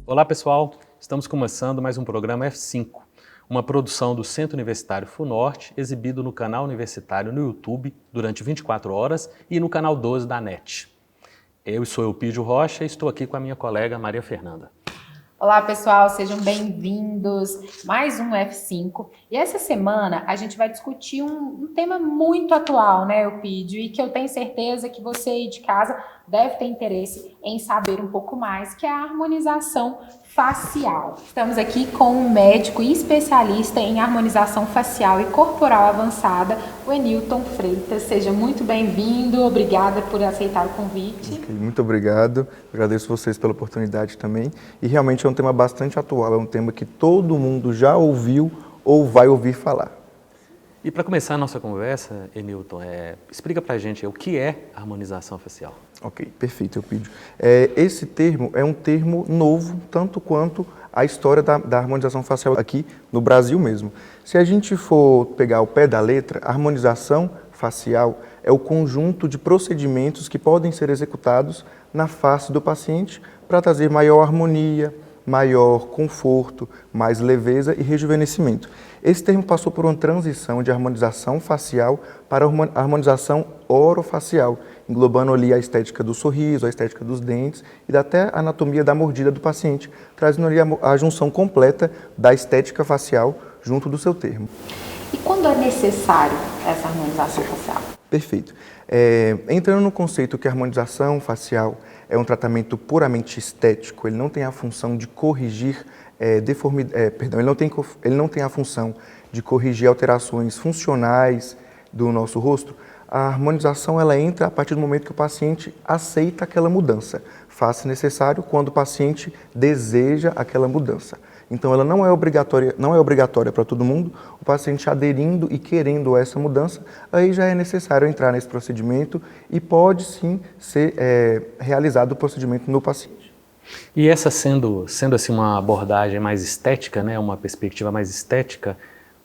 Olá pessoal, estamos começando mais um programa F5, uma produção do Centro Universitário FUNORTE, exibido no canal universitário no YouTube durante 24 horas e no canal 12 da NET. Eu sou Eupídio Rocha e estou aqui com a minha colega Maria Fernanda. Olá pessoal, sejam bem-vindos, mais um F5. E essa semana a gente vai discutir um tema muito atual, né, Eupídio? E que eu tenho certeza que você aí de casa deve ter interesse em saber um pouco mais, que é a harmonização facial. Estamos aqui com um médico e especialista em harmonização facial e corporal avançada, o Enilton Freitas. Seja muito bem-vindo, obrigada por aceitar o convite. Muito obrigado, agradeço vocês pela oportunidade também. E realmente é um tema bastante atual, é um tema que todo mundo já ouviu ou vai ouvir falar. E para começar a nossa conversa, Enilton, explica para a gente o que é harmonização facial. Ok, perfeito, Eupídio. Esse termo é um termo novo, tanto quanto a história da harmonização facial aqui no Brasil mesmo. Se a gente for pegar o pé da letra, a harmonização facial é o conjunto de procedimentos que podem ser executados na face do paciente para trazer maior harmonia, maior conforto, mais leveza e rejuvenescimento. Esse termo passou por uma transição de harmonização facial para a harmonização orofacial, englobando ali a estética do sorriso, a estética dos dentes e até a anatomia da mordida do paciente, trazendo ali a junção completa da estética facial junto do seu termo. E quando é necessário essa harmonização facial? Perfeito. Entrando no conceito que a harmonização facial é um tratamento puramente estético, ele não tem a função de corrigir ele não tem a função de corrigir alterações funcionais do nosso rosto. A harmonização ela entra a partir do momento que o paciente aceita aquela mudança, faz-se necessário quando o paciente deseja aquela mudança. Então ela não é obrigatória para todo mundo, o paciente aderindo e querendo essa mudança, aí já é necessário entrar nesse procedimento e pode sim ser realizado o procedimento no paciente. E essa sendo assim uma abordagem mais estética, né, uma perspectiva mais estética,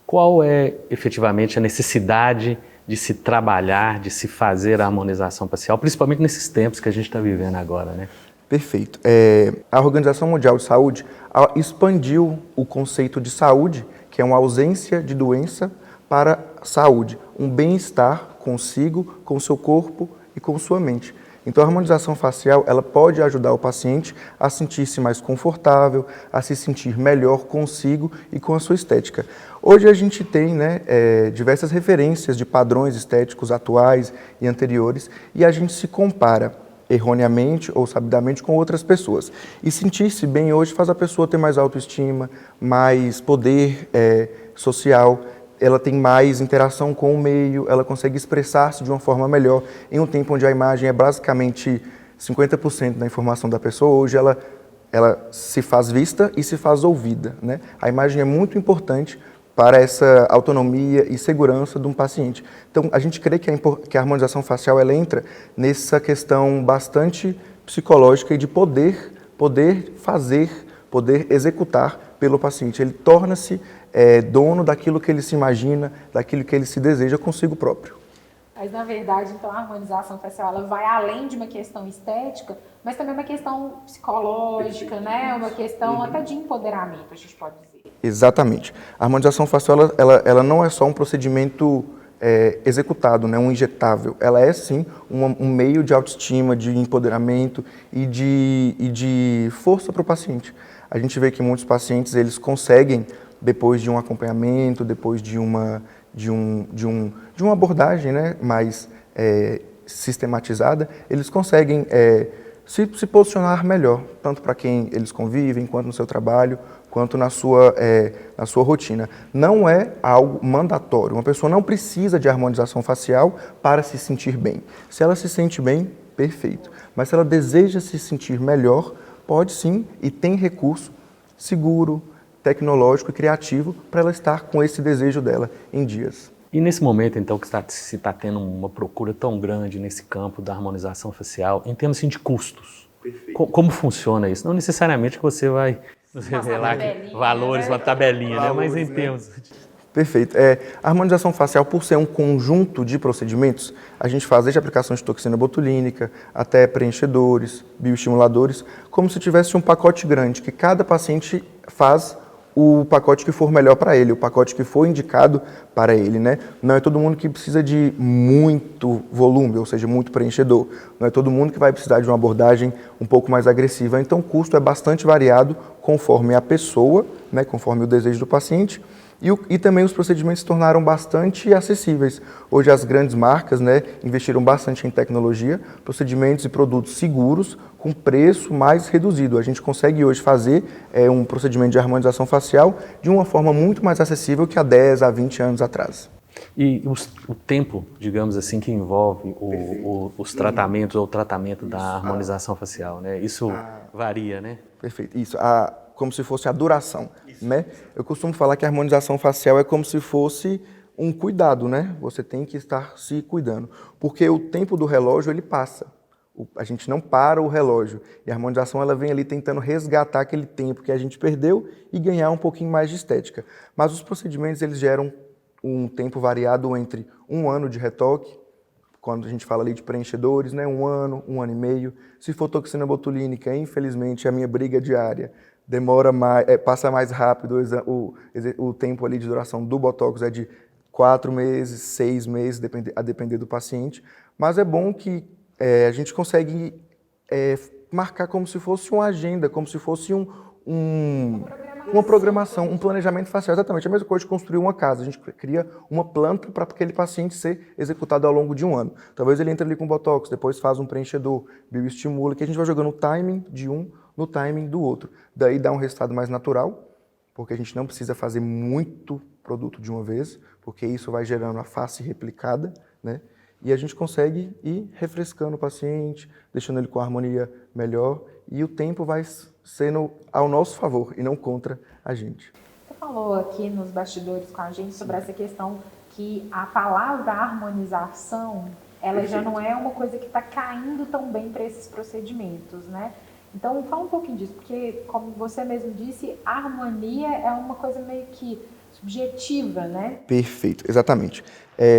qual é efetivamente a necessidade de se trabalhar, de se fazer a harmonização facial, principalmente nesses tempos que a gente está vivendo agora, né? Perfeito. A Organização Mundial de Saúde expandiu o conceito de saúde, que é uma ausência de doença, para saúde, um bem-estar consigo, com seu corpo e com sua mente. Então, a harmonização facial ela pode ajudar o paciente a sentir-se mais confortável, a se sentir melhor consigo e com a sua estética. Hoje a gente tem diversas referências de padrões estéticos atuais e anteriores e a gente se compara erroneamente ou sabidamente com outras pessoas. E sentir-se bem hoje faz a pessoa ter mais autoestima, mais poder social, ela tem mais interação com o meio, ela consegue expressar-se de uma forma melhor em um tempo onde a imagem é basicamente 50% da informação da pessoa. Hoje ela se faz vista e se faz ouvida, né? A imagem é muito importante para essa autonomia e segurança de um paciente. Então, a gente crê que a harmonização facial ela entra nessa questão bastante psicológica e de poder fazer, poder executar pelo paciente. Ele torna-se dono daquilo que ele se imagina, daquilo que ele se deseja consigo próprio. Mas, na verdade, então, a harmonização facial ela vai além de uma questão estética, mas também uma questão psicológica, né? Uma questão até de empoderamento, a gente pode dizer. Exatamente. A harmonização facial ela não é só um procedimento executado, né? Um injetável. Ela é, sim, um meio de autoestima, de empoderamento e de força para o paciente. A gente vê que muitos pacientes eles conseguem, depois de um acompanhamento, depois de uma abordagem, né, mais sistematizada, eles conseguem se posicionar melhor, tanto para quem eles convivem, quanto no seu trabalho, quanto na sua rotina. Não é algo mandatório. Uma pessoa não precisa de harmonização facial para se sentir bem. Se ela se sente bem, perfeito. Mas se ela deseja se sentir melhor, pode sim e tem recurso seguro, tecnológico e criativo para ela estar com esse desejo dela em dias. E nesse momento, então, que se está tendo uma procura tão grande nesse campo da harmonização facial, em termos assim, de custos, como funciona isso? Não necessariamente que você vai nos revelar valores, uma tabelinha, né? Mas em termos... Perfeito. A harmonização facial, por ser um conjunto de procedimentos, a gente faz desde a aplicação de toxina botulínica até preenchedores, bioestimuladores, como se tivesse um pacote grande, que cada paciente faz o pacote que for melhor para ele, o pacote que for indicado para ele, né? Não é todo mundo que precisa de muito volume, ou seja, muito preenchedor. Não é todo mundo que vai precisar de uma abordagem um pouco mais agressiva. Então, o custo é bastante variado conforme a pessoa, né? Conforme o desejo do paciente. E também os procedimentos se tornaram bastante acessíveis. Hoje as grandes marcas, né, investiram bastante em tecnologia, procedimentos e produtos seguros, com preço mais reduzido. A gente consegue hoje fazer um procedimento de harmonização facial de uma forma muito mais acessível que há 10 a 20 anos atrás. E o tempo, digamos assim, que envolve os tratamentos ou o tratamento da harmonização facial, né? Isso varia, né? Perfeito. Isso. Como se fosse a duração, né? Eu costumo falar que a harmonização facial é como se fosse um cuidado, né? Você tem que estar se cuidando, porque o tempo do relógio ele passa. A gente não para o relógio e a harmonização ela vem ali tentando resgatar aquele tempo que a gente perdeu e ganhar um pouquinho mais de estética. Mas os procedimentos eles geram um tempo variado entre 1 ano de retoque, quando a gente fala ali de preenchedores, né? 1 ano, 1 ano e meio. Se for toxina botulínica, infelizmente, é a minha briga diária. Demora mais, passa mais rápido, o tempo ali de duração do Botox é de 4 meses, 6 meses, a depender do paciente. Mas é bom que a gente consegue marcar como se fosse uma agenda, como se fosse uma programação, um planejamento facial. Exatamente, a mesma coisa de construir uma casa. A gente cria uma planta para aquele paciente ser executado ao longo de 1 ano. Talvez ele entre ali com Botox, depois faz um preenchedor, bioestimula, que a gente vai jogando o timing de um no timing do outro. Daí dá um resultado mais natural, porque a gente não precisa fazer muito produto de uma vez, porque isso vai gerando a face replicada, né? E a gente consegue ir refrescando o paciente, deixando ele com a harmonia melhor, e o tempo vai sendo ao nosso favor e não contra a gente. Você falou aqui nos bastidores com a gente sobre essa questão que a palavra harmonização, ela já não é uma coisa que está caindo tão bem para esses procedimentos, né? Então, fala um pouquinho disso, porque, como você mesmo disse, a harmonia é uma coisa meio que subjetiva, né? Perfeito, exatamente.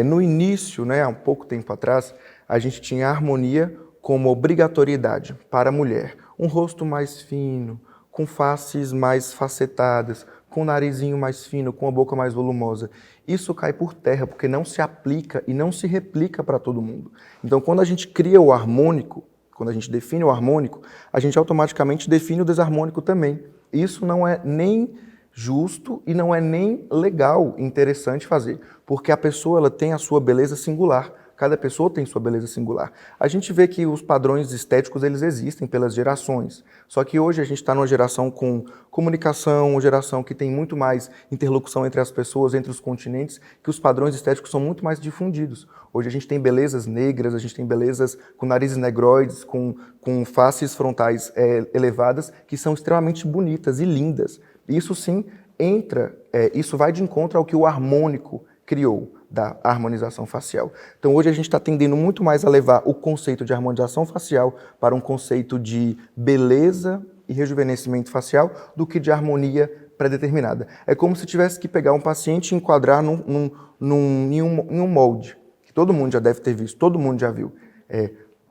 No início, né, há um pouco tempo atrás, a gente tinha a harmonia como obrigatoriedade para a mulher. Um rosto mais fino, com faces mais facetadas, com um narizinho mais fino, com a boca mais volumosa. Isso cai por terra, porque não se aplica e não se replica para todo mundo. Então, quando a gente cria o harmônico, quando a gente define o harmônico, a gente automaticamente define o desarmônico também. Isso não é nem justo e não é nem legal, interessante fazer, porque a pessoa ela tem a sua beleza singular. Cada pessoa tem sua beleza singular. A gente vê que os padrões estéticos eles existem pelas gerações. Só que hoje a gente está numa geração com comunicação, uma geração que tem muito mais interlocução entre as pessoas, entre os continentes, que os padrões estéticos são muito mais difundidos. Hoje a gente tem belezas negras, a gente tem belezas com narizes negroides, com faces frontais elevadas, que são extremamente bonitas e lindas. Isso sim isso vai de encontro ao que o harmônico criou da harmonização facial. Então hoje a gente está tendendo muito mais a levar o conceito de harmonização facial para um conceito de beleza e rejuvenescimento facial do que de harmonia pré-determinada. É como se tivesse que pegar um paciente e enquadrar em um molde, que todo mundo já deve ter visto, todo mundo já viu.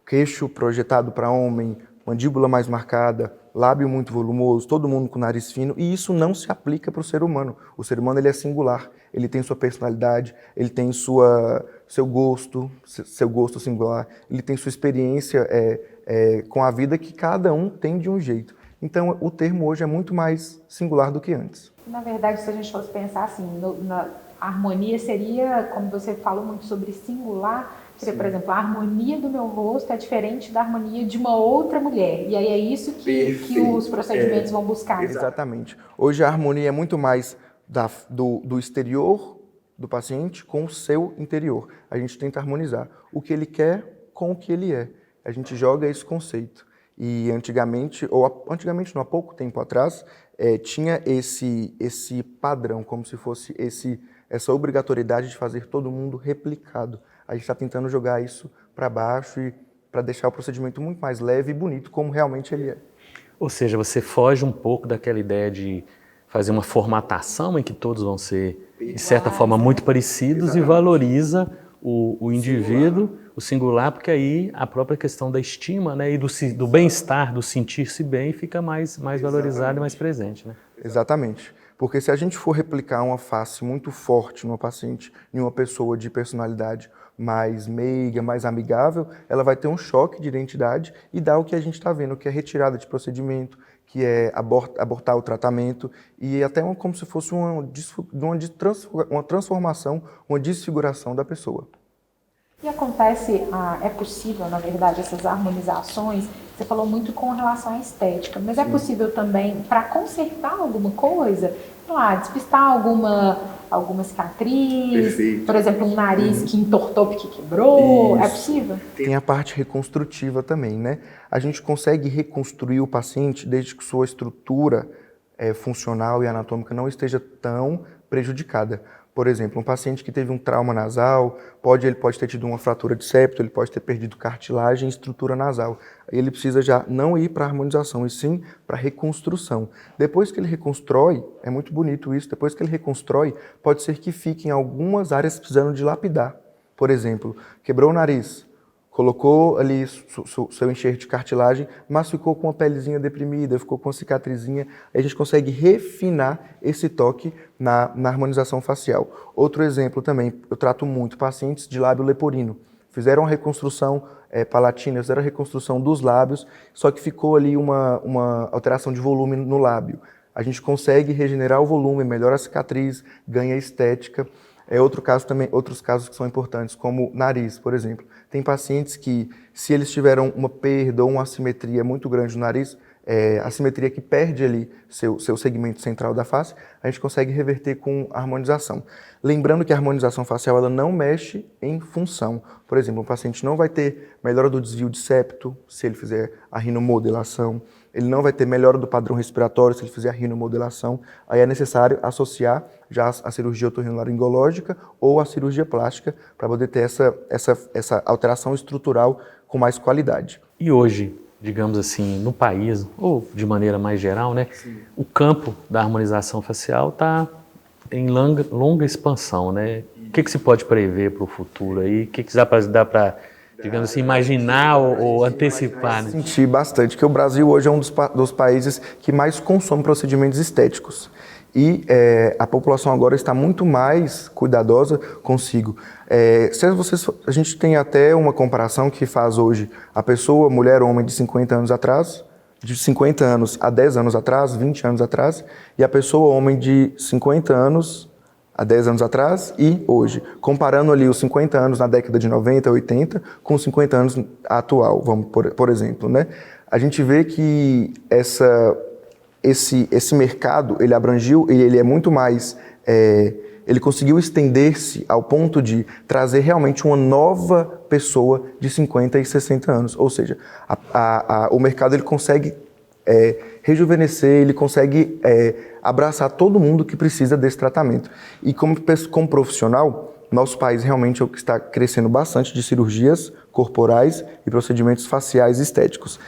Queixo projetado para homem, mandíbula mais marcada, lábio muito volumoso, todo mundo com nariz fino, e isso não se aplica para o ser humano. O ser humano ele é singular, ele tem sua personalidade, ele tem seu gosto singular, ele tem sua experiência com a vida que cada um tem de um jeito. Então o termo hoje é muito mais singular do que antes. Na verdade, se a gente fosse pensar assim, na harmonia seria, como você falou muito sobre singular, seria, por exemplo, a harmonia do meu rosto é diferente da harmonia de uma outra mulher. E aí é isso que os procedimentos vão buscar. Exatamente. Hoje a harmonia é muito mais do exterior do paciente com o seu interior. A gente tenta harmonizar o que ele quer com o que ele é. A gente joga esse conceito. E antigamente não, há pouco tempo atrás, tinha esse padrão, como se fosse essa obrigatoriedade de fazer todo mundo replicado. A gente está tentando jogar isso para baixo e para deixar o procedimento muito mais leve e bonito, como realmente ele é. Ou seja, você foge um pouco daquela ideia de fazer uma formatação em que todos vão ser de certa forma, muito parecidos. Exatamente. E valoriza o indivíduo, o singular, porque aí a própria questão da estima, né, e do bem-estar, do sentir-se bem, fica mais valorizado e mais presente. Né? Exatamente. Porque se a gente for replicar uma face muito forte numa paciente, em uma pessoa de personalidade mais meiga, mais amigável, ela vai ter um choque de identidade e dá o que a gente está vendo, que é retirada de procedimento, que é abortar o tratamento e até como se fosse uma transformação, uma desfiguração da pessoa. E acontece, é possível, na verdade, essas harmonizações, você falou muito com relação à estética, mas é possível também, para consertar alguma coisa, despistar alguma cicatriz, perfeito, por exemplo, um nariz que entortou porque quebrou, isso. É possível? Tem a parte reconstrutiva também, né? A gente consegue reconstruir o paciente desde que sua estrutura funcional e anatômica não esteja tão prejudicada. Por exemplo, um paciente que teve um trauma nasal, ele pode ter tido uma fratura de septo, ele pode ter perdido cartilagem e estrutura nasal. Ele precisa já não ir para a harmonização, e sim para a reconstrução. Depois que ele reconstrói, é muito bonito isso, depois que ele reconstrói, pode ser que fiquem algumas áreas precisando de lapidar. Por exemplo, quebrou o nariz, colocou ali seu enxerto de cartilagem, mas ficou com a pelezinha deprimida, ficou com a cicatrizinha. Aí a gente consegue refinar esse toque na harmonização facial. Outro exemplo também, eu trato muito pacientes de lábio leporino. Fizeram a reconstrução palatina, fizeram a reconstrução dos lábios, só que ficou ali uma alteração de volume no lábio. A gente consegue regenerar o volume, melhora a cicatriz, ganha estética. Outros casos que são importantes, como nariz, por exemplo. Tem pacientes que, se eles tiveram uma perda ou uma assimetria muito grande no nariz, assimetria que perde ali seu segmento central da face, a gente consegue reverter com harmonização. Lembrando que a harmonização facial ela não mexe em função. Por exemplo, o paciente não vai ter melhora do desvio de septo se ele fizer a rinomodelação, ele não vai ter melhora do padrão respiratório se ele fizer a rinomodelação. Aí é necessário associar já a cirurgia otorrinolaringológica ou a cirurgia plástica para poder ter essa alteração estrutural com mais qualidade. E hoje, digamos assim, no país, ou de maneira mais geral, né, o campo da harmonização facial está em longa expansão, né? O que se pode prever para o futuro aí? O que dá para, digamos assim, imaginar ou antecipar? Né? Senti bastante que o Brasil hoje é um dos países que mais consome procedimentos estéticos. E a população agora está muito mais cuidadosa consigo. A gente tem até uma comparação que faz hoje a pessoa, mulher ou homem de 50 anos atrás, de 50 anos a 10 anos atrás, 20 anos atrás, e a pessoa, homem de 50 anos há 10 anos atrás e hoje, comparando ali os 50 anos na década de 90, 80, com os 50 anos atual, vamos por exemplo, né? A gente vê que esse mercado, ele abrangiu, ele é muito mais, ele conseguiu estender-se ao ponto de trazer realmente uma nova pessoa de 50 e 60 anos, ou seja, o mercado ele consegue rejuvenescer, ele consegue abraçar todo mundo que precisa desse tratamento. E como profissional, nosso país realmente é o que está crescendo bastante de cirurgias corporais e procedimentos faciais estéticos.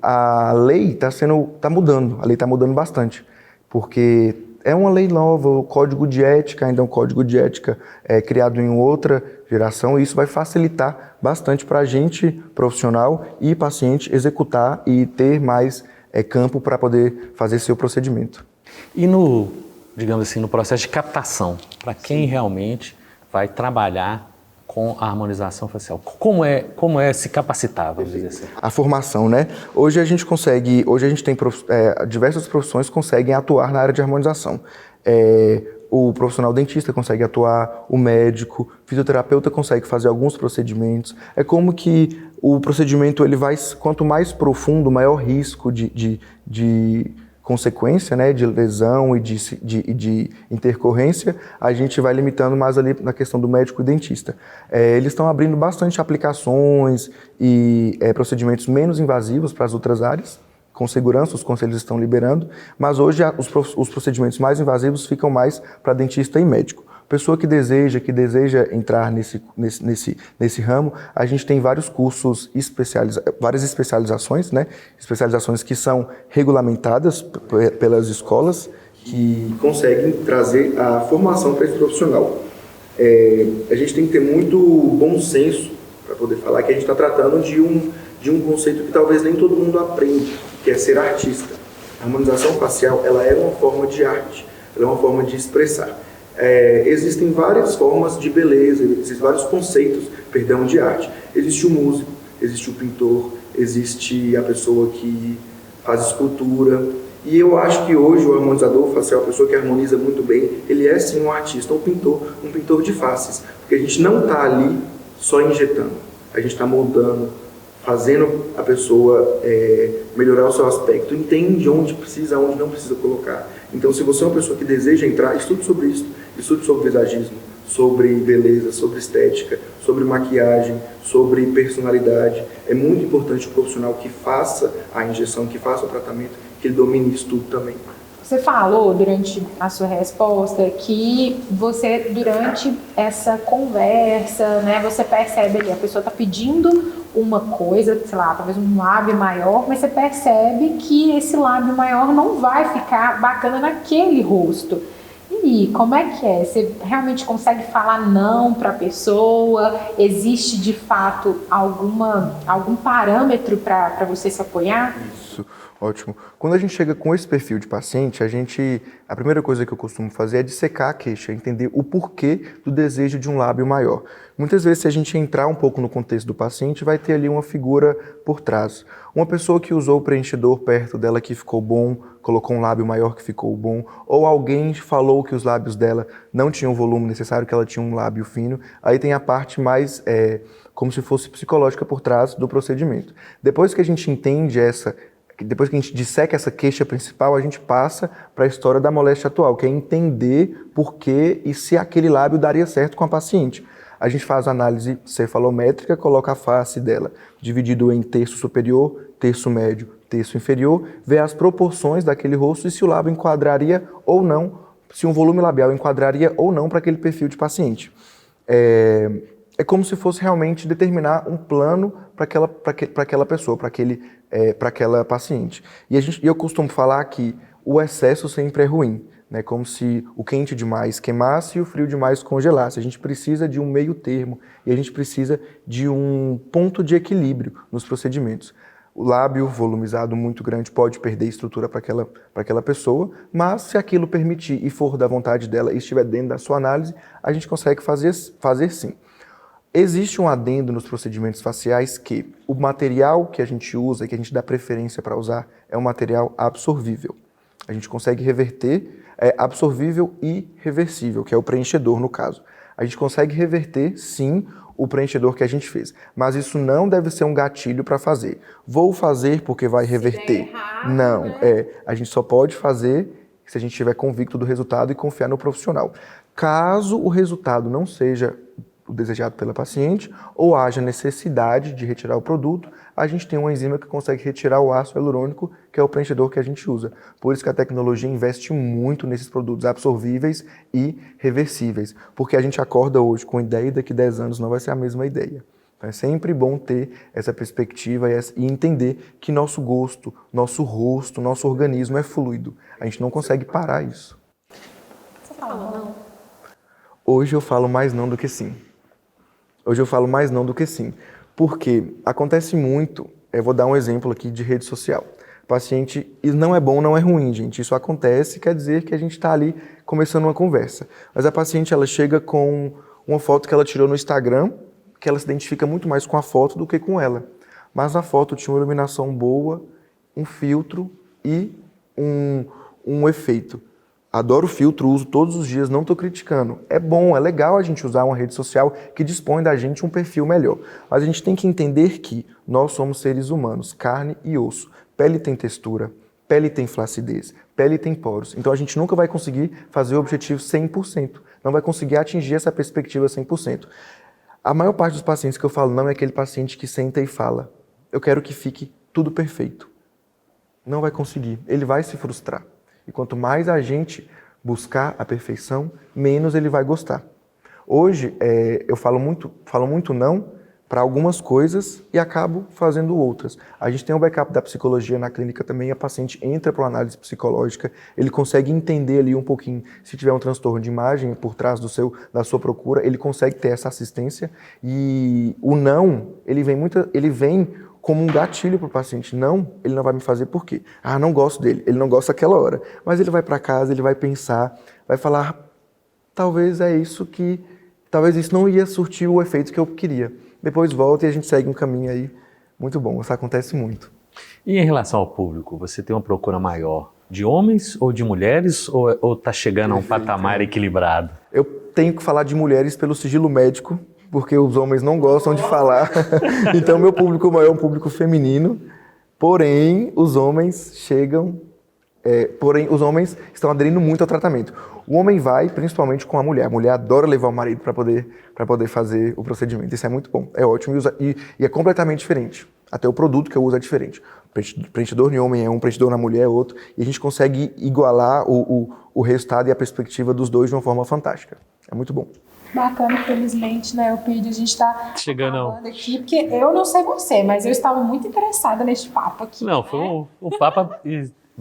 A lei está mudando, a lei está mudando bastante, porque é uma lei nova, o código de ética ainda é um código de ética criado em outra geração, e isso vai facilitar bastante para a gente, profissional e paciente, executar e ter mais campo para poder fazer seu procedimento. E digamos assim, no processo de captação, para quem realmente vai trabalhar com a harmonização facial, como é se capacitar, vamos dizer assim? A formação, né? Hoje a gente tem diversas profissões que conseguem atuar na área de harmonização. O profissional dentista consegue atuar, o médico, o fisioterapeuta consegue fazer alguns procedimentos. É como que o procedimento ele vai, quanto mais profundo, maior risco de consequência, né, de lesão e de intercorrência, a gente vai limitando mais ali na questão do médico e dentista. Eles estão abrindo bastante aplicações e procedimentos menos invasivos para as outras áreas, com segurança, os conselhos estão liberando, mas hoje os procedimentos mais invasivos ficam mais para dentista e médico. Pessoa que deseja entrar nesse ramo, a gente tem vários cursos várias especializações, né? Especializações que são regulamentadas pelas escolas que conseguem trazer a formação para esse profissional. A gente tem que ter muito bom senso para poder falar que a gente está tratando de um conceito que talvez nem todo mundo aprende, que é ser artista. A harmonização facial, ela é uma forma de arte, ela é uma forma de expressar. Existem várias formas de beleza, existem vários conceitos, de arte. Existe o músico, existe o pintor, existe a pessoa que faz escultura. E eu acho que hoje o harmonizador facial, a pessoa que harmoniza muito bem, ele é sim um artista, um pintor de faces. Porque a gente não está ali só injetando, a gente está moldando, fazendo a pessoa melhorar o seu aspecto, entende onde precisa, onde não precisa colocar. Então, se você é uma pessoa que deseja entrar, estude sobre isso, estude sobre visagismo, sobre beleza, sobre estética, sobre maquiagem, sobre personalidade. É muito importante o profissional que faça a injeção, que faça o tratamento, que ele domine isso tudo também. Você falou durante a sua resposta que você, durante essa conversa, né, você percebe ali, a pessoa está pedindo uma coisa, sei lá, talvez um lábio maior, mas você percebe que esse lábio maior não vai ficar bacana naquele rosto. E como é que é? Você realmente consegue falar não para a pessoa? Existe de fato algum parâmetro para você se apoiar? Isso, ótimo. Quando a gente chega com esse perfil de paciente, a primeira coisa que eu costumo fazer é dissecar a queixa, entender o porquê do desejo de um lábio maior. Muitas vezes, se a gente entrar um pouco no contexto do paciente, vai ter ali uma figura por trás. Uma pessoa que usou o preenchedor perto dela que ficou bom, colocou um lábio maior que ficou bom, ou alguém falou que os lábios dela não tinham o volume necessário, que ela tinha um lábio fino. Aí tem a parte mais, como se fosse psicológica por trás do procedimento. Depois que a gente entende depois que a gente disseca essa queixa principal, a gente passa para a história da moléstia atual, que é entender por que e se aquele lábio daria certo com a paciente. A gente faz a análise cefalométrica, coloca a face dela dividido em terço superior, terço médio, terço inferior, vê as proporções daquele rosto e se o lábio enquadraria ou não, se um volume labial enquadraria ou não para aquele perfil de paciente. É como se fosse realmente determinar um plano para aquela pessoa, para aquela paciente. E eu costumo falar que o excesso sempre é ruim, né? Como se o quente demais queimasse e o frio demais congelasse. A gente precisa de um meio termo e a gente precisa de um ponto de equilíbrio nos procedimentos. O lábio volumizado muito grande pode perder estrutura para aquela pessoa, mas se aquilo permitir e for da vontade dela e estiver dentro da sua análise, a gente consegue fazer sim. Existe um adendo nos procedimentos faciais que o material que a gente usa, que a gente dá preferência para usar, é um material absorvível. A gente consegue reverter, absorvível e reversível, que é o preenchedor no caso. A gente consegue reverter, sim, o preenchedor que a gente fez, mas isso não deve ser um gatilho para fazer. Vou fazer porque vai reverter. Errado, não, né? a gente só pode fazer se a gente estiver convicto do resultado e confiar no profissional. Caso o resultado não seja o desejado pela paciente, ou haja necessidade de retirar o produto, a gente tem uma enzima que consegue retirar o ácido hialurônico, que é o preenchedor que a gente usa. Por isso que a tecnologia investe muito nesses produtos absorvíveis e reversíveis, porque a gente acorda hoje com a ideia e daqui a 10 anos não vai ser a mesma ideia. Então é sempre bom ter essa perspectiva e entender que nosso gosto, nosso rosto, nosso organismo é fluido. A gente não consegue parar isso. Você fala não? Hoje eu falo mais não do que sim. Porque acontece muito, eu vou dar um exemplo aqui de rede social. Paciente, isso não é bom, não é ruim, gente. Isso acontece, quer dizer que a gente está ali começando uma conversa. Mas a paciente, ela chega com uma foto que ela tirou no Instagram, que ela se identifica muito mais com a foto do que com ela. Mas a foto tinha uma iluminação boa, um filtro e um efeito. Adoro filtro, uso todos os dias, não estou criticando. É bom, é legal a gente usar uma rede social que dispõe da gente um perfil melhor. Mas a gente tem que entender que nós somos seres humanos, carne e osso. Pele tem textura, pele tem flacidez, pele tem poros. Então a gente nunca vai conseguir fazer o objetivo 100%. Não vai conseguir atingir essa perspectiva 100%. A maior parte dos pacientes que eu falo não é aquele paciente que senta e fala: eu quero que fique tudo perfeito. Não vai conseguir, ele vai se frustrar. E quanto mais a gente buscar a perfeição, menos ele vai gostar. Hoje, eu falo muito não, para algumas coisas e acabo fazendo outras. A gente tem um backup da psicologia na clínica também, a paciente entra para uma análise psicológica, ele consegue entender ali um pouquinho, se tiver um transtorno de imagem por trás da sua procura, ele consegue ter essa assistência e o não, ele vem como um gatilho para o paciente. Não, ele não vai me fazer por quê? Não gosto dele, ele não gosta daquela hora. Mas ele vai para casa, ele vai pensar, vai falar, talvez isso não ia surtir o efeito que eu queria. Depois volta e a gente segue um caminho aí muito bom, isso acontece muito. E em relação ao público, você tem uma procura maior de homens ou de mulheres ou está chegando a um patamar equilibrado? Eu tenho que falar de mulheres pelo sigilo médico, porque os homens não gostam de falar. Então, meu público maior é um público feminino, porém, os homens estão aderindo muito ao tratamento. O homem vai, principalmente com a mulher. A mulher adora levar o marido para poder fazer o procedimento. Isso é muito bom, é ótimo e é completamente diferente. Até o produto que eu uso é diferente. O preenchedor em homem é um, preenchedor na mulher é outro. E a gente consegue igualar o resultado e a perspectiva dos dois de uma forma fantástica. É muito bom. Bacana, felizmente, né, Elpidio, a gente está chegando falando aqui, porque eu não sei você, mas eu estava muito interessada neste papo aqui. Não, foi um papo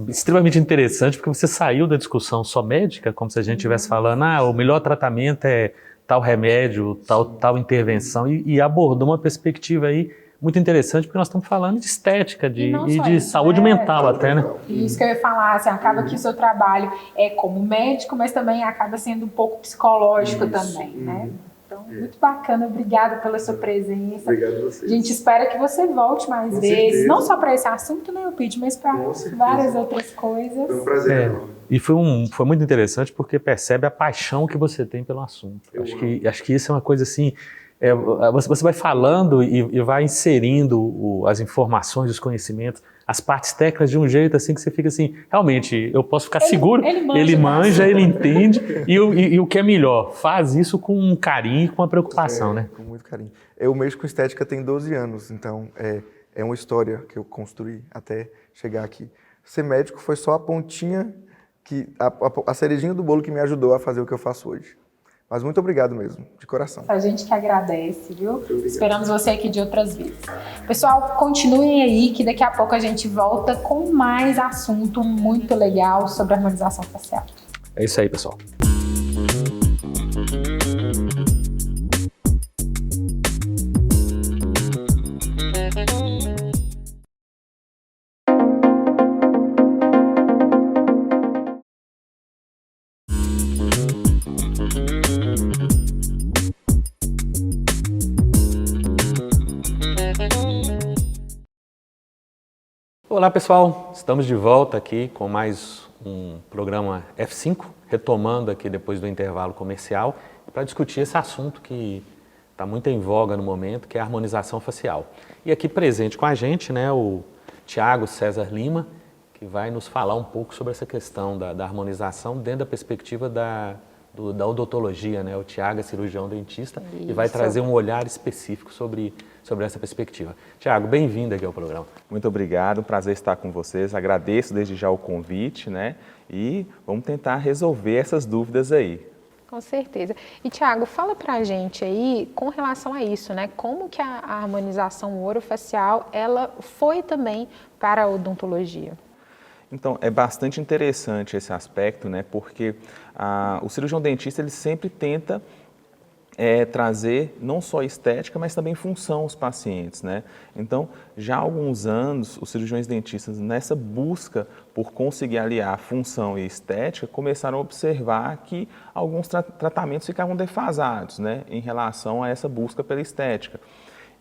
extremamente interessante, porque você saiu da discussão só médica, como se a gente estivesse falando, o melhor tratamento é tal remédio, tal intervenção, e abordou uma perspectiva aí muito interessante, porque nós estamos falando de estética e de saúde mental até, né? Isso que eu ia falar, assim, acaba que o seu trabalho é como médico, mas também acaba sendo um pouco psicológico também, né? Então, muito bacana, obrigada pela sua presença. Obrigado a vocês. A gente espera que você volte mais vezes, certeza. Não só para esse assunto, né, Elpidio, mas para várias outras coisas. Foi um prazer. E foi muito interessante porque percebe a paixão que você tem pelo assunto. Acho que isso é uma coisa assim, você vai falando e vai inserindo as informações, os conhecimentos, as partes técnicas de um jeito assim que você fica assim, realmente, eu posso ficar seguro, ele manja, ele entende, e o que é melhor, faz isso com um carinho e com uma preocupação, né? Com muito carinho. Eu mexo com estética tem 12 anos, então é uma história que eu construí até chegar aqui. Ser médico foi só a pontinha, a cerejinha do bolo que me ajudou a fazer o que eu faço hoje. Mas muito obrigado mesmo, de coração. A gente que agradece, viu? Esperamos você aqui de outras vezes. Pessoal, continuem aí que daqui a pouco a gente volta com mais assunto muito legal sobre harmonização facial. É isso aí, pessoal. Olá pessoal, estamos de volta aqui com mais um programa F5, retomando aqui depois do intervalo comercial, para discutir esse assunto que está muito em voga no momento, que é a harmonização facial. E aqui presente com a gente, né, o Thiago César Lima, que vai nos falar um pouco sobre essa questão da harmonização dentro da perspectiva da odontologia, né? O Thiago é cirurgião dentista e vai trazer um olhar específico sobre essa perspectiva. Thiago, bem-vindo aqui ao programa. Muito obrigado, um prazer estar com vocês, agradeço desde já o convite, né? E vamos tentar resolver essas dúvidas aí. Com certeza. E, Thiago, fala pra gente aí com relação a isso, né? Como que a harmonização orofacial, ela foi também para a odontologia? Então, é bastante interessante esse aspecto, né? Porque o cirurgião dentista, ele sempre tenta trazer não só estética, mas também função aos pacientes, né? Então, já há alguns anos, os cirurgiões dentistas, nessa busca por conseguir aliar função e estética, começaram a observar que alguns tratamentos ficavam defasados, né? Em relação a essa busca pela estética.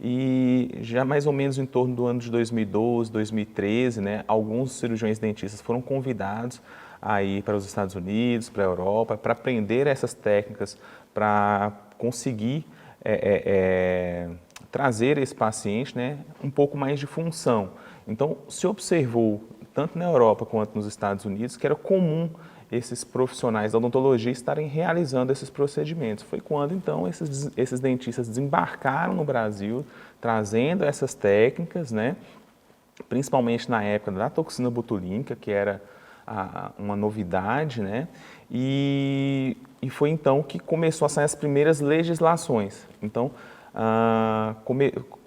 E já mais ou menos em torno do ano de 2012, 2013, né, alguns cirurgiões dentistas foram convidados a ir para os Estados Unidos, para a Europa, para aprender essas técnicas, para conseguir trazer esse paciente, né, um pouco mais de função. Então, se observou, tanto na Europa quanto nos Estados Unidos, que era comum esses profissionais da odontologia estarem realizando esses procedimentos. Foi quando, então, esses dentistas desembarcaram no Brasil, trazendo essas técnicas, né? Principalmente na época da toxina botulínica, que era uma novidade, né? E foi então que começou a sair as primeiras legislações. Então,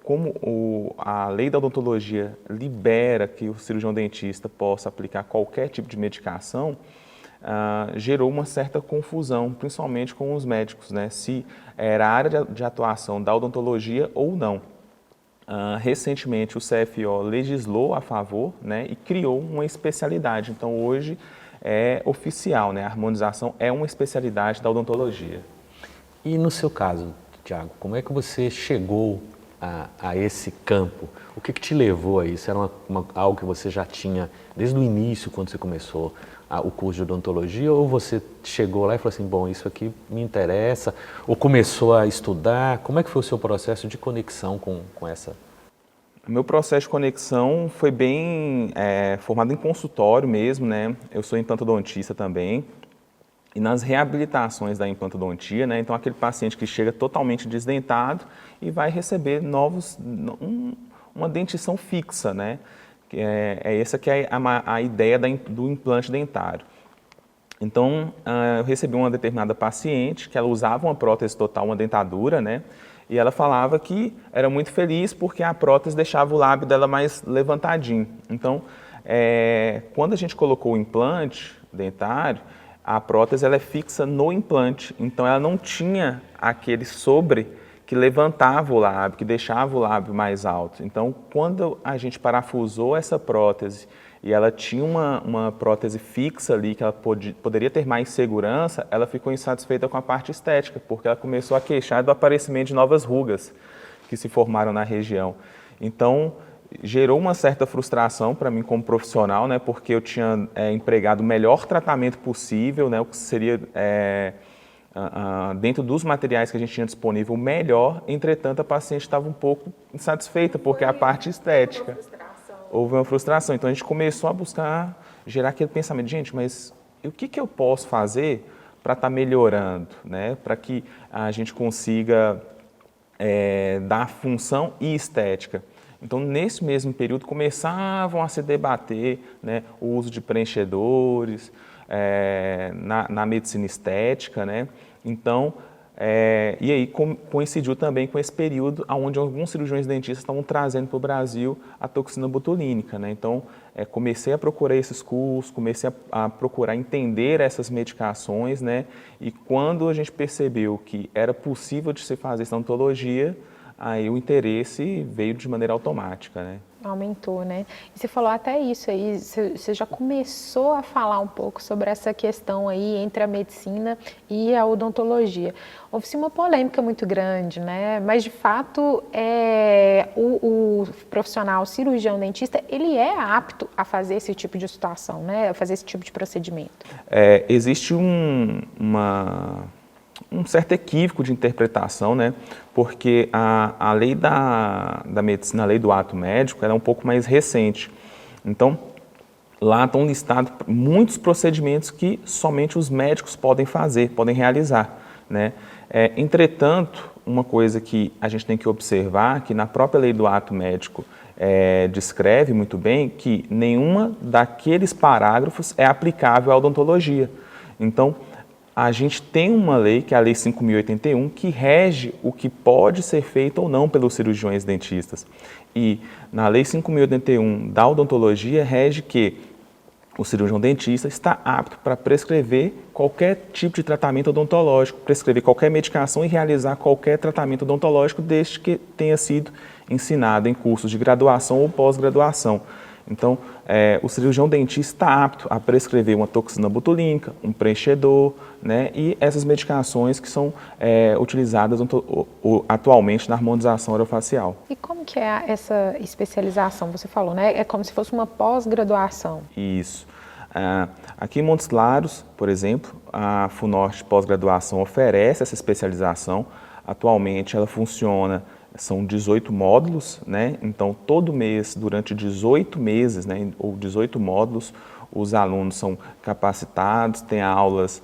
como a lei da odontologia libera que o cirurgião dentista possa aplicar qualquer tipo de medicação, gerou uma certa confusão, principalmente com os médicos, né? Se era a área de atuação da odontologia ou não. Recentemente, o CFO legislou a favor, né, e criou uma especialidade. Então, hoje é oficial, né? A harmonização é uma especialidade da odontologia. E no seu caso, Tiago, como é que você chegou a esse campo? O que te levou a isso? Era algo que você já tinha desde o início, quando você começou o curso de odontologia, ou você chegou lá e falou assim, bom, isso aqui me interessa, ou começou a estudar? Como é que foi o seu processo de conexão com essa? O meu processo de conexão foi bem formado em consultório mesmo, né? Eu sou implantodontista também. E nas reabilitações da implantodontia, né? Então aquele paciente que chega totalmente desdentado e vai receber uma dentição fixa, né? Essa que é a ideia do implante dentário. Então eu recebi uma determinada paciente que ela usava uma prótese total, uma dentadura, né? E ela falava que era muito feliz porque a prótese deixava o lábio dela mais levantadinho. Então quando a gente colocou o implante dentário, a prótese ela é fixa no implante, então ela não tinha aquele sobre que levantava o lábio, que deixava o lábio mais alto. Então, quando a gente parafusou essa prótese e ela tinha uma prótese fixa ali, que ela poderia ter mais segurança, ela ficou insatisfeita com a parte estética, porque ela começou a queixar do aparecimento de novas rugas que se formaram na região. Então, gerou uma certa frustração para mim como profissional, né, porque eu tinha empregado o melhor tratamento possível, né, o que seria, dentro dos materiais que a gente tinha disponível, o melhor. Entretanto, a paciente estava um pouco insatisfeita, porque a parte estética. Houve uma frustração. Então, a gente começou a buscar gerar aquele pensamento, gente, mas o que eu posso fazer para estar melhorando, né, para que a gente consiga dar função e estética. Então, nesse mesmo período, começavam a se debater, né, o uso de preenchedores na medicina estética, né? Então, e aí coincidiu também com esse período onde alguns cirurgiões dentistas estavam trazendo para o Brasil a toxina botulínica, né? Então, comecei a procurar esses cursos, comecei a procurar entender essas medicações, né? E quando a gente percebeu que era possível de se fazer essa odontologia, aí o interesse veio de maneira automática, né? Aumentou, né? E você falou até isso aí, você já começou a falar um pouco sobre essa questão aí entre a medicina e a odontologia. Houve-se uma polêmica muito grande, né? Mas, de fato, o profissional cirurgião dentista, ele é apto a fazer esse tipo de situação, né? A fazer esse tipo de procedimento. Existe um certo equívoco de interpretação, né? Porque a lei da medicina, a lei do ato médico, ela é um pouco mais recente. Então, lá estão listados muitos procedimentos que somente os médicos podem fazer, podem realizar, né? Entretanto, uma coisa que a gente tem que observar, que na própria lei do ato médico descreve muito bem, que nenhuma daqueles parágrafos é aplicável à odontologia. Então, a gente tem uma lei, que é a Lei 5.081, que rege o que pode ser feito ou não pelos cirurgiões dentistas. E na Lei 5.081 da odontologia rege que o cirurgião dentista está apto para prescrever qualquer tipo de tratamento odontológico, prescrever qualquer medicação e realizar qualquer tratamento odontológico, desde que tenha sido ensinado em cursos de graduação ou pós-graduação. Então, o cirurgião dentista está apto a prescrever uma toxina botulínica, um preenchedor, né, e essas medicações que são utilizadas atualmente na harmonização orofacial. E como que é essa especialização? Você falou, né? É como se fosse uma pós-graduação. Isso. Aqui em Montes Claros, por exemplo, a FUNORTE pós-graduação oferece essa especialização. Atualmente ela funciona, são 18 módulos, né? Então todo mês, durante 18 meses, né, ou 18 módulos, os alunos são capacitados, têm aulas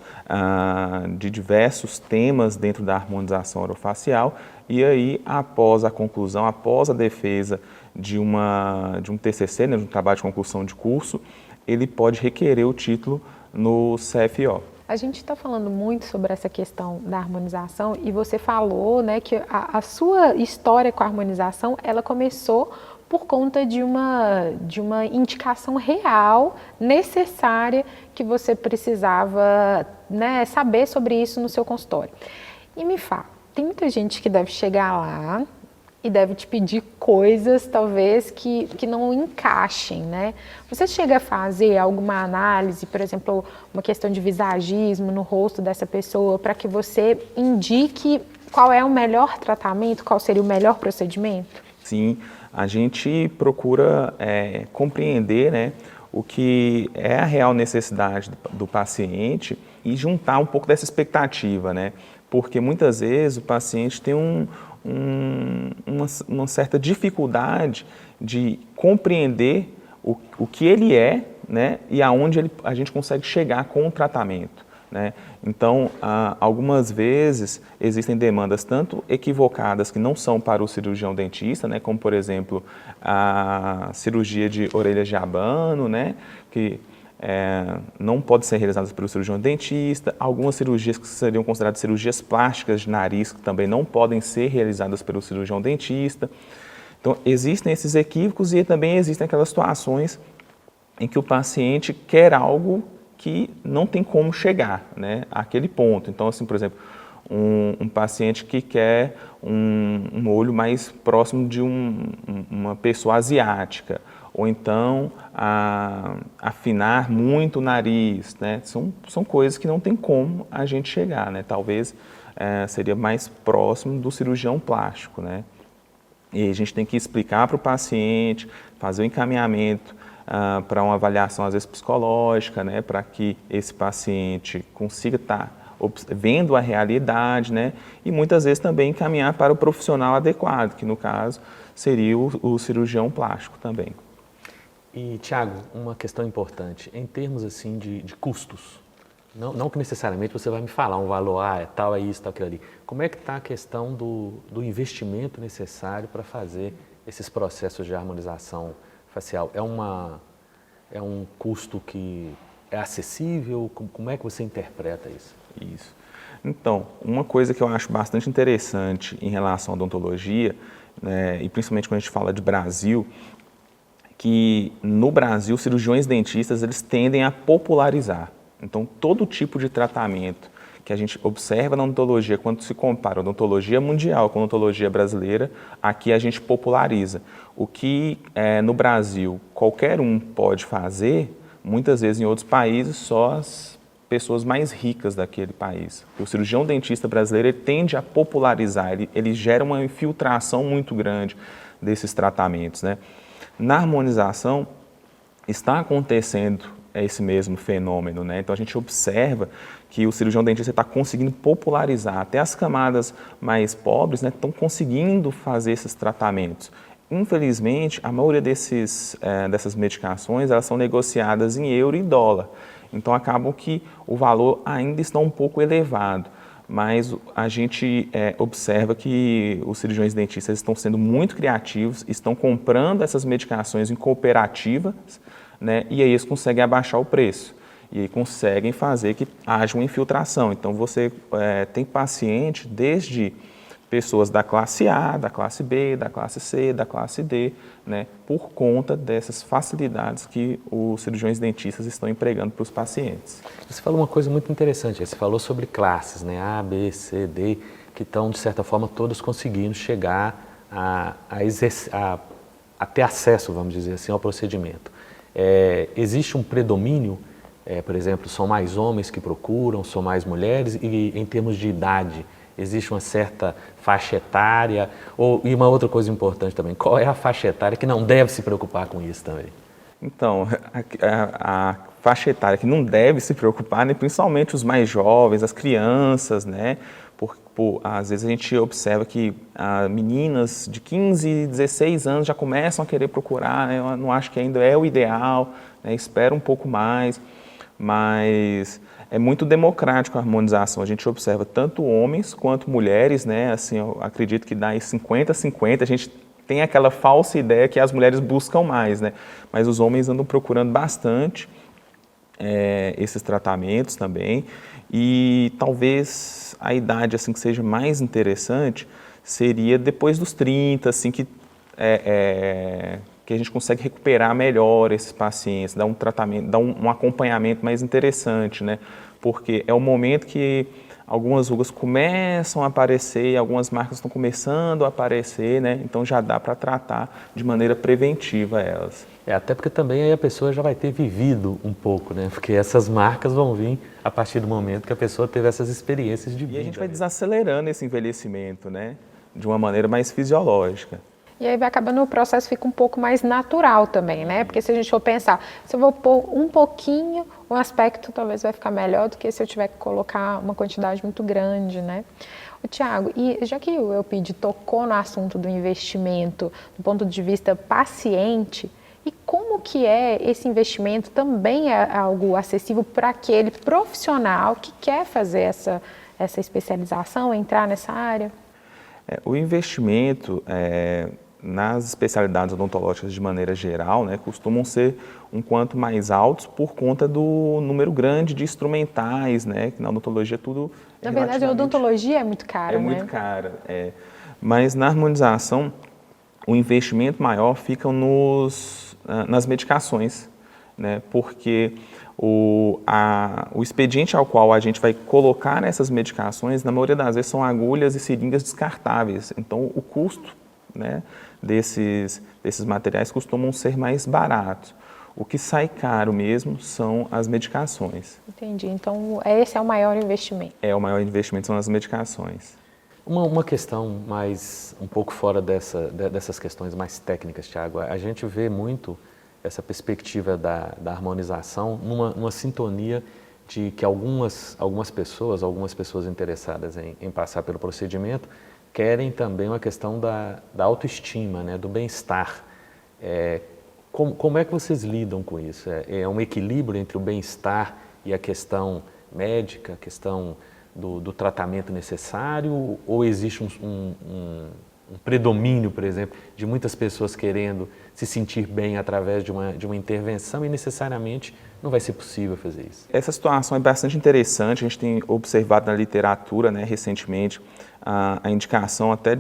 de diversos temas dentro da harmonização orofacial, e aí após a conclusão, após a defesa de um TCC, né, de um trabalho de conclusão de curso, ele pode requerer o título no CFO. A gente está falando muito sobre essa questão da harmonização e você falou, né, que a sua história com a harmonização, ela começou por conta de uma indicação real, necessária, que você precisava, né, saber sobre isso no seu consultório. E me fala, tem muita gente que deve chegar lá e deve te pedir coisas, talvez, que não encaixem, né? Você chega a fazer alguma análise, por exemplo, uma questão de visagismo no rosto dessa pessoa, para que você indique qual é o melhor tratamento, qual seria o melhor procedimento? Sim, a gente procura compreender, né, o que é a real necessidade do paciente e juntar um pouco dessa expectativa, né? Porque muitas vezes o paciente tem uma certa dificuldade de compreender o que ele é, né, e aonde a gente consegue chegar com o tratamento, né? Então, algumas vezes existem demandas tanto equivocadas que não são para o cirurgião dentista, né, como por exemplo a cirurgia de orelhas de abano, né, que não pode ser realizadas pelo cirurgião dentista, algumas cirurgias que seriam consideradas cirurgias plásticas de nariz que também não podem ser realizadas pelo cirurgião dentista. Então, existem esses equívocos e também existem aquelas situações em que o paciente quer algo que não tem como chegar, né, àquele ponto. Então, assim, por exemplo, um paciente que quer um olho mais próximo de uma pessoa asiática, ou então afinar muito o nariz, né? São coisas que não tem como a gente chegar, né? Talvez seria mais próximo do cirurgião plástico, né? E a gente tem que explicar para o paciente, fazer o encaminhamento para uma avaliação, às vezes, psicológica, né? Para que esse paciente consiga estar vendo a realidade, né? E muitas vezes também encaminhar para o profissional adequado, que no caso seria o cirurgião plástico também. E, Tiago, uma questão importante, em termos assim de custos, não que necessariamente você vai me falar um valor, é tal, é isso, tal, aquilo ali. Como é que está a questão do investimento necessário para fazer esses processos de harmonização facial? É um custo que é acessível? Como é que você interpreta isso? Isso. Então, uma coisa que eu acho bastante interessante em relação à odontologia, né, e principalmente quando a gente fala de Brasil, que no Brasil, cirurgiões dentistas, eles tendem a popularizar. Então, todo tipo de tratamento que a gente observa na odontologia, quando se compara a odontologia mundial com a odontologia brasileira, aqui a gente populariza. O que no Brasil qualquer um pode fazer, muitas vezes em outros países, só as pessoas mais ricas daquele país. O cirurgião dentista brasileiro ele tende a popularizar, ele gera uma infiltração muito grande desses tratamentos, né? Na harmonização, está acontecendo esse mesmo fenômeno, né? Então, a gente observa que o cirurgião dentista está conseguindo popularizar, até as camadas mais pobres, né, estão conseguindo fazer esses tratamentos. Infelizmente, a maioria dessas medicações, elas são negociadas em euro e dólar. Então, acabam que o valor ainda está um pouco elevado. Mas a gente observa que os cirurgiões dentistas estão sendo muito criativos, estão comprando essas medicações em cooperativas, né, e aí eles conseguem abaixar o preço. E aí conseguem fazer que haja uma infiltração. Então, você tem paciente desde pessoas da classe A, da classe B, da classe C, da classe D, né, por conta dessas facilidades que os cirurgiões dentistas estão empregando para os pacientes. Você falou uma coisa muito interessante, você falou sobre classes, né, A, B, C, D, que estão, de certa forma, todos conseguindo chegar a ter acesso, vamos dizer assim, ao procedimento. Existe um predomínio, por exemplo, são mais homens que procuram, são mais mulheres, e em termos de idade, existe uma certa faixa etária? E uma outra coisa importante também, qual é a faixa etária que não deve se preocupar com isso também? Então, a faixa etária que não deve se preocupar, né, principalmente os mais jovens, as crianças, né? Às vezes a gente observa que meninas de 15, 16 anos já começam a querer procurar, né? Eu não acho que ainda é o ideal, né? Espera um pouco mais, mas é muito democrático a harmonização. A gente observa tanto homens quanto mulheres, né? Assim, eu acredito que dá 50-50, a gente tem aquela falsa ideia que as mulheres buscam mais, né? Mas os homens andam procurando bastante. esses tratamentos também. E talvez a idade assim, que seja mais interessante seria depois dos 30, assim, que a gente consegue recuperar melhor esses pacientes, dar um tratamento, dar um acompanhamento mais interessante, né? Porque é o momento que algumas rugas começam a aparecer, algumas marcas estão começando a aparecer, né? Então já dá para tratar de maneira preventiva elas. Até porque também aí a pessoa já vai ter vivido um pouco, né? Porque essas marcas vão vir a partir do momento que a pessoa teve essas experiências de vida. E a gente vai desacelerando esse envelhecimento, né? De uma maneira mais fisiológica. E aí vai acabando, o processo fica um pouco mais natural também, né? Porque se a gente for pensar, se eu vou pôr um pouquinho, o aspecto talvez vai ficar melhor do que se eu tiver que colocar uma quantidade muito grande, né? Tiago, e já que o Elpidio tocou no assunto do investimento do ponto de vista paciente, e como que esse investimento também é algo acessível para aquele profissional que quer fazer essa especialização, entrar nessa área? O investimento nas especialidades odontológicas de maneira geral, né, costumam ser um quanto mais altos por conta do número grande de instrumentais, né, que na odontologia tudo Na verdade, a odontologia é muito cara, né? É muito cara, mas na harmonização o investimento maior fica nas medicações, né, porque o expediente ao qual a gente vai colocar essas medicações, na maioria das vezes, são agulhas e seringas descartáveis. Então, o custo, né, desses materiais costumam ser mais baratos. O que sai caro mesmo são as medicações. Entendi. Então, esse é o maior investimento. O maior investimento são as medicações. Uma questão mais, um pouco fora dessas questões mais técnicas, Tiago, a gente vê muito essa perspectiva da harmonização numa sintonia de que algumas pessoas interessadas em passar pelo procedimento querem também uma questão da autoestima, né, do bem-estar. Como é que vocês lidam com isso? É um equilíbrio entre o bem-estar e a questão médica, a questão do tratamento necessário, ou existe um predomínio, por exemplo, de muitas pessoas querendo se sentir bem através de uma intervenção e necessariamente não vai ser possível fazer isso? Essa situação é bastante interessante, a gente tem observado na literatura, né, recentemente, a indicação até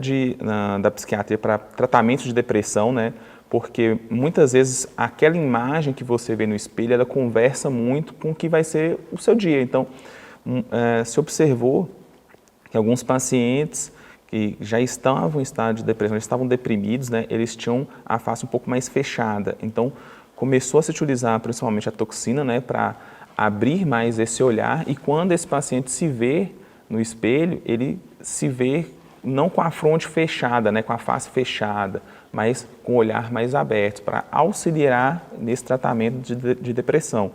da psiquiatria para tratamento de depressão, né, porque muitas vezes aquela imagem que você vê no espelho, ela conversa muito com o que vai ser o seu dia. Então, se observou que alguns pacientes que já estavam em estado de depressão, eles estavam deprimidos, né, eles tinham a face um pouco mais fechada. Então, começou a se utilizar principalmente a toxina, né, para abrir mais esse olhar, e quando esse paciente se vê no espelho, ele se vê não com a fronte fechada, né, com a face fechada, mas com o olhar mais aberto, para auxiliar nesse tratamento de depressão.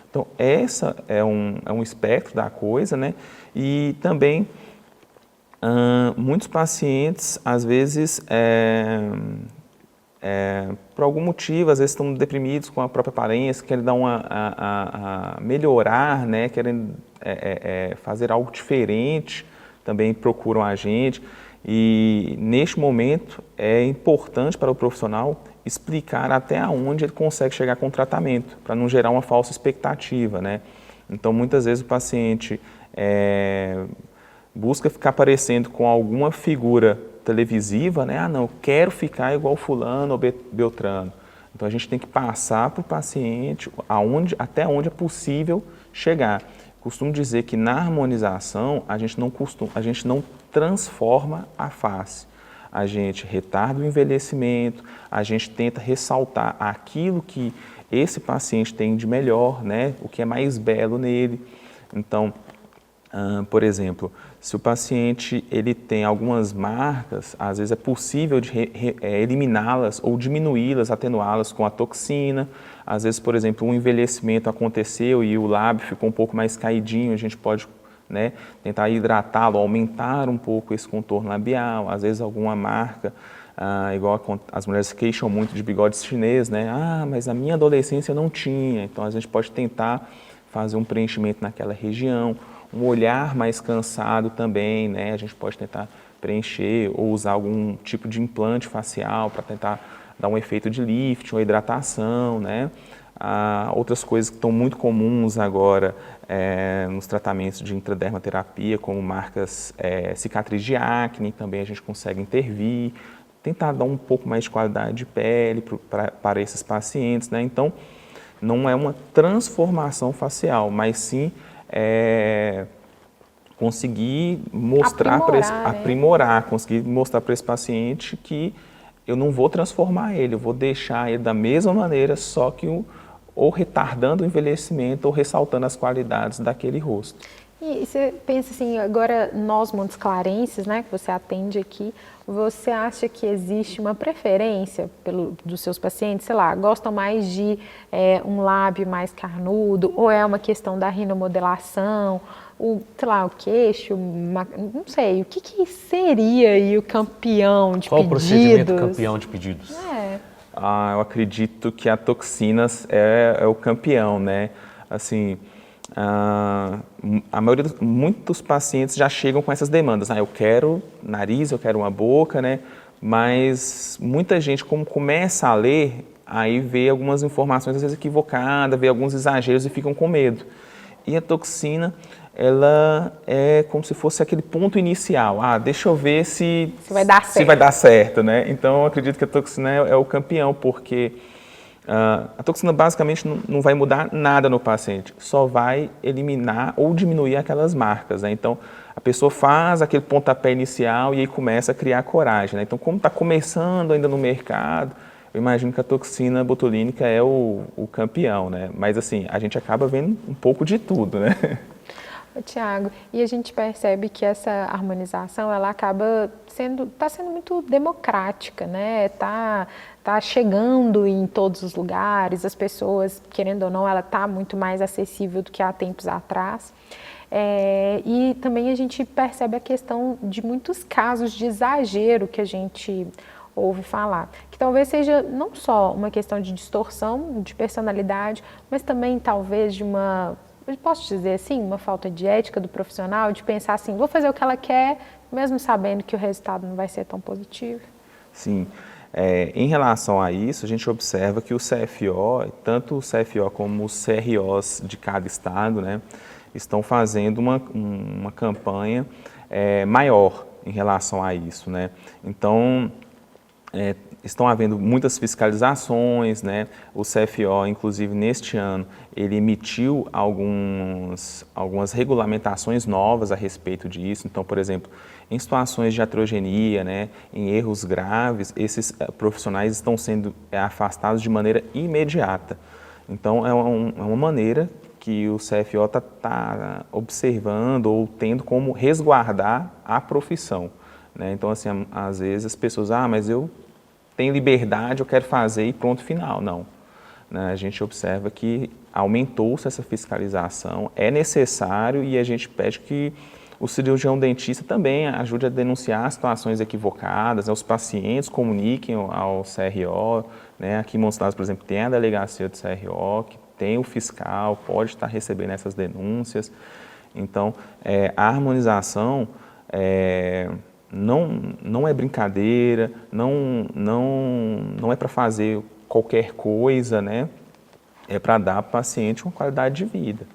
Então, essa é um espectro da coisa, né, e também muitos pacientes, às vezes, por algum motivo, às vezes estão deprimidos com a própria aparência, querem dar melhorar, né, querem fazer algo diferente, também procuram a gente. E neste momento é importante para o profissional explicar até onde ele consegue chegar com o tratamento, para não gerar uma falsa expectativa, né? Então, muitas vezes o paciente busca ficar parecendo com alguma figura televisiva, né? Não, eu quero ficar igual fulano ou beltrano. Então, a gente tem que passar para o paciente até onde é possível chegar. Costumo dizer que na harmonização a gente não transforma a face. A gente retarda o envelhecimento, a gente tenta ressaltar aquilo que esse paciente tem de melhor, né? O que é mais belo nele. Então, por exemplo, se o paciente ele tem algumas marcas, às vezes é possível de eliminá-las ou diminuí-las, atenuá-las com a toxina. Às vezes, por exemplo, um envelhecimento aconteceu e o lábio ficou um pouco mais caidinho, a gente pode, né, tentar hidratá-lo, aumentar um pouco esse contorno labial. Às vezes alguma marca, igual as mulheres queixam muito de bigodes chinês, né? Mas na minha adolescência eu não tinha. Então a gente pode tentar fazer um preenchimento naquela região. Um olhar mais cansado também, né? A gente pode tentar preencher ou usar algum tipo de implante facial para tentar dar um efeito de lift, uma hidratação, né? Outras coisas que estão muito comuns agora nos tratamentos de intradermaterapia, como marcas cicatriz de acne, também a gente consegue intervir, tentar dar um pouco mais de qualidade de pele para esses pacientes, né? Então, não é uma transformação facial, mas sim conseguir mostrar aprimorar, conseguir mostrar para esse paciente que eu não vou transformar ele, eu vou deixar ele da mesma maneira, só que ou retardando o envelhecimento ou ressaltando as qualidades daquele rosto. E você pensa assim, agora nós montesclarenses, né, que você atende aqui, você acha que existe uma preferência dos seus pacientes, sei lá, gostam mais de um lábio mais carnudo, ou é uma questão da rinomodelação, sei lá, o queixo, não sei, o que seria aí o campeão de pedidos? Qual o procedimento campeão de pedidos? Eu acredito que a toxinas é o campeão, né? Assim, muitos pacientes já chegam com essas demandas. Eu quero nariz, eu quero uma boca, né? Mas muita gente, como começa a ler, aí vê algumas informações às vezes equivocadas, vê alguns exageros e ficam com medo. E a toxina, ela é como se fosse aquele ponto inicial. Deixa eu ver se vai dar certo, né? Então, eu acredito que a toxina é o campeão, porque a toxina basicamente não vai mudar nada no paciente, só vai eliminar ou diminuir aquelas marcas, né? Então, a pessoa faz aquele pontapé inicial e aí começa a criar coragem, né? Então, como está começando ainda no mercado, eu imagino que a toxina botulínica é o campeão, né? Mas assim, a gente acaba vendo um pouco de tudo, né? Tiago, e a gente percebe que essa harmonização, ela acaba está sendo muito democrática, né? Tá chegando em todos os lugares, as pessoas, querendo ou não, ela está muito mais acessível do que há tempos atrás. E também a gente percebe a questão de muitos casos de exagero que a gente ouve falar, que talvez seja não só uma questão de distorção de personalidade, mas também talvez de eu posso dizer assim, uma falta de ética do profissional, de pensar assim, vou fazer o que ela quer, mesmo sabendo que o resultado não vai ser tão positivo. Sim. Em relação a isso, a gente observa que o CFO, tanto o CFO como os CROs de cada estado, né, estão fazendo uma campanha maior em relação a isso, né? Então, estão havendo muitas fiscalizações, né? O CFO, inclusive, neste ano, ele emitiu algumas regulamentações novas a respeito disso. Então, por exemplo, em situações de atrogenia, né, em erros graves, esses profissionais estão sendo afastados de maneira imediata. Então, é uma maneira que o CFO está observando ou tendo como resguardar a profissão, né? Então, assim, às vezes as pessoas, mas eu tenho liberdade, eu quero fazer e pronto, final. Não. Né? A gente observa que aumentou-se essa fiscalização, é necessário e a gente pede que o cirurgião dentista também ajude a denunciar situações equivocadas, né? Os pacientes comuniquem ao CRO, né? Aqui em Montes Claros, por exemplo, tem a delegacia do CRO, que tem o fiscal, pode estar recebendo essas denúncias. Então, a harmonização não é brincadeira, não é para fazer qualquer coisa, né? É para dar ao paciente uma qualidade de vida.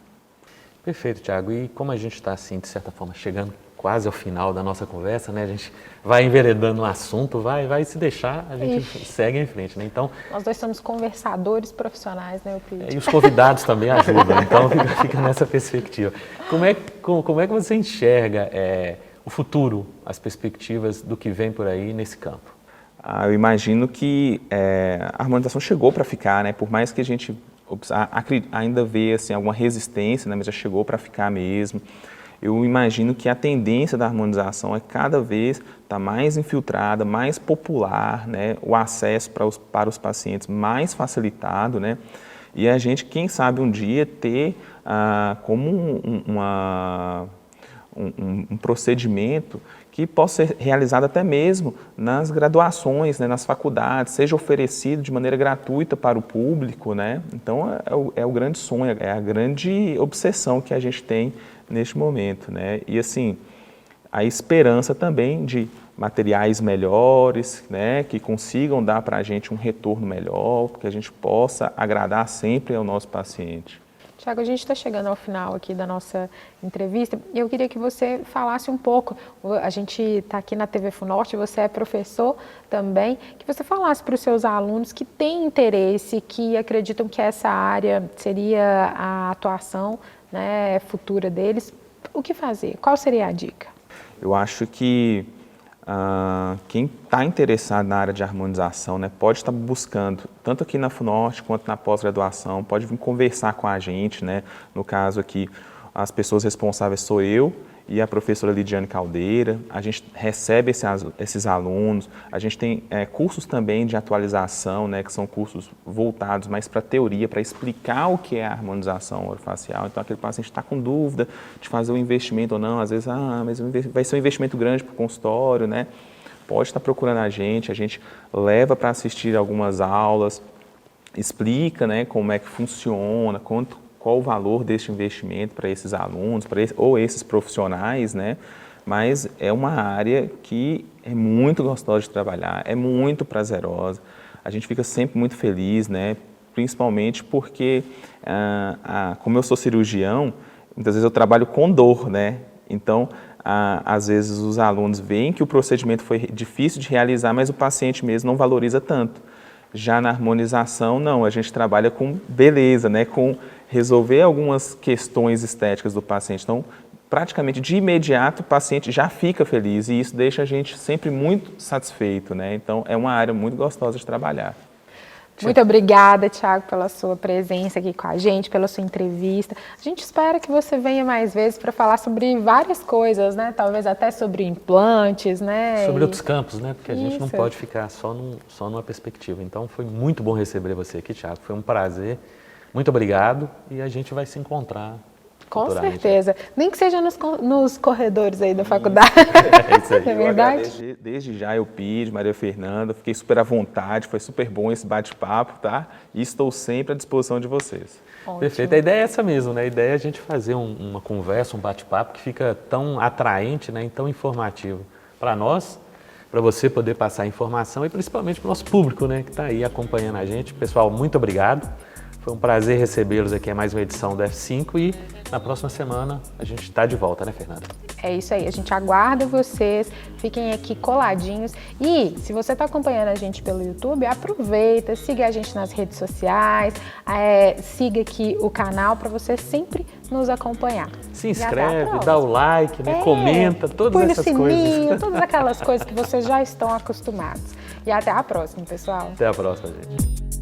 Perfeito, Tiago. E como a gente está, assim, de certa forma, chegando quase ao final da nossa conversa, né? A gente vai enveredando no assunto, vai se deixar, a gente segue em frente, né? Então, nós dois somos conversadores profissionais, né, Euclides? E os convidados também ajudam, então fica nessa perspectiva. Como é que você enxerga o futuro, as perspectivas do que vem por aí nesse campo? Eu imagino que a harmonização chegou para ficar, né? Por mais que a gente ainda vê assim, alguma resistência, né? Mas já chegou para ficar mesmo. Eu imagino que a tendência da harmonização é cada vez estar mais infiltrada, mais popular, né? O acesso para os pacientes mais facilitado, né? E a gente, quem sabe, um dia ter como um procedimento que possa ser realizado até mesmo nas graduações, né, nas faculdades, seja oferecido de maneira gratuita para o público, né? Então, é o grande sonho, é a grande obsessão que a gente tem neste momento, né? E, assim, a esperança também de materiais melhores, né, que consigam dar para a gente um retorno melhor, que a gente possa agradar sempre ao nosso paciente. Tiago, a gente está chegando ao final aqui da nossa entrevista e eu queria que você falasse um pouco, a gente está aqui na TV FUNORTE, você é professor também, que você falasse para os seus alunos que têm interesse, que acreditam que essa área seria a atuação, né, futura deles, o que fazer? Qual seria a dica? Eu acho que quem está interessado na área de harmonização, né, pode estar buscando, tanto aqui na FUNORTE quanto na pós-graduação, pode vir conversar com a gente, né, no caso aqui, as pessoas responsáveis sou eu e a professora Lidiane Caldeira, a gente recebe esses alunos, a gente tem cursos também de atualização, né, que são cursos voltados mais para a teoria, para explicar o que é a harmonização orofacial. Então, aquele paciente está com dúvida de fazer um investimento ou não, às vezes, mas vai ser um investimento grande para o consultório, né? Pode estar procurando a gente leva para assistir algumas aulas, explica, né, como é que funciona, qual o valor deste investimento para esses alunos, ou esses profissionais, né? Mas é uma área que é muito gostosa de trabalhar, é muito prazerosa, a gente fica sempre muito feliz, né? Principalmente porque, como eu sou cirurgião, muitas vezes eu trabalho com dor, né? Então, às vezes os alunos veem que o procedimento foi difícil de realizar, mas o paciente mesmo não valoriza tanto. Já na harmonização, não, a gente trabalha com beleza, né? Com resolver algumas questões estéticas do paciente. Então, praticamente de imediato, o paciente já fica feliz e isso deixa a gente sempre muito satisfeito, né? Então, é uma área muito gostosa de trabalhar. Muito obrigada, Tiago, pela sua presença aqui com a gente, pela sua entrevista. A gente espera que você venha mais vezes para falar sobre várias coisas, né? Talvez até sobre implantes, né? Sobre outros campos, né? Porque a gente não Isso. pode ficar só numa perspectiva. Então, foi muito bom receber você aqui, Tiago. Foi um prazer. Muito obrigado e a gente vai se encontrar. Com futuramente. certeza. Nem que seja nos corredores aí da faculdade. É isso aí. É verdade? Eu agradeço desde já, eu pedi, Maria Fernanda, fiquei super à vontade, foi super bom esse bate-papo, tá? E estou sempre à disposição de vocês. Ótimo. Perfeito. A ideia é essa mesmo, né? A ideia é a gente fazer uma conversa, um bate-papo que fica tão atraente, né? E tão informativo para nós, para você poder passar informação e principalmente para o nosso público, né? Que está aí acompanhando a gente. Pessoal, muito obrigado. Foi um prazer recebê-los aqui a mais uma edição do F5 e na próxima semana a gente está de volta, né, Fernanda? É isso aí, a gente aguarda vocês, fiquem aqui coladinhos e se você está acompanhando a gente pelo YouTube, aproveita, siga a gente nas redes sociais, siga aqui o canal para você sempre nos acompanhar. Se inscreve, dá o like, né, comenta, todas essas sininho, coisas. todas aquelas coisas que vocês já estão acostumados. E até a próxima, pessoal. Até a próxima, gente.